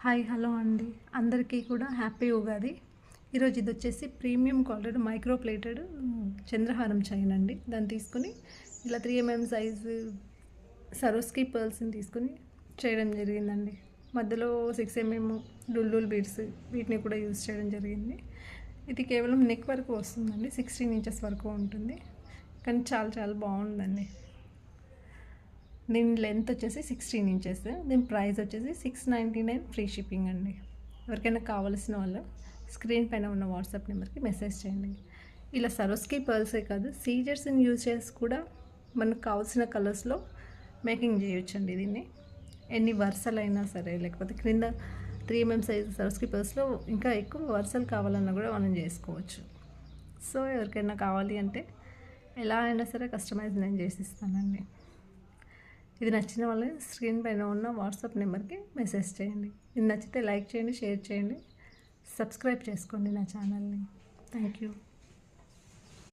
Hi hello అండి, అందరికీ కూడా హ్యాపీ ఉగాది. ఈరోజు ఇది వచ్చేసి ప్రీమియం క్వాలిటీ మైక్రో ప్లేటెడ్ చంద్రహారం చైన్ అండి. దాన్ని తీసుకుని ఇలా 3mm సైజు సరోస్కి పర్ల్స్ని తీసుకుని చేయడం జరిగిందండి. మధ్యలో 6mm డుల్డూల్ బీడ్స్ వీటిని కూడా యూజ్ చేయడం జరిగింది. ఇది కేవలం నెక్ వరకు వస్తుందండి, 16 ఇంచెస్ వరకు ఉంటుంది. కానీ చాలా చాలా బాగుందండి. దీని లెంత్ వచ్చేసి 16 ఇంచెస్, దీని ప్రైస్ వచ్చేసి 699 ఫ్రీ షిప్పింగ్ అండి. ఎవరికైనా కావాల్సిన వాళ్ళు స్క్రీన్ పైన ఉన్న వాట్సాప్ నెంబర్కి మెసేజ్ చేయండి. ఇలా సరోస్కి పర్ల్సే కాదు, సీజర్స్ని యూజ్ చేసి కూడా మనకు కావాల్సిన కలర్స్లో మేకింగ్ చేయొచ్చండి. దీన్ని ఎన్ని వరుసలైనా సరే, లేకపోతే క్రింద 3mm సైజ్ సరోస్కి పర్ల్స్లో ఇంకా ఎక్కువ వరుసలు కావాలన్నా కూడా మనం చేసుకోవచ్చు. సో ఎవరికైనా కావాలి అంటే ఎలా అయినా సరే కస్టమైజ్ నేను చేసి ఇస్తానండి. ఇది నచ్చిన వాళ్ళు స్క్రీన్ పైన ఉన్న వాట్సాప్ నెంబర్కి మెసేజ్ చేయండి. ఇది నచ్చితే లైక్ చేయండి, షేర్ చేయండి, సబ్స్క్రైబ్ చేసుకోండి నా ఛానల్ని. Thank you.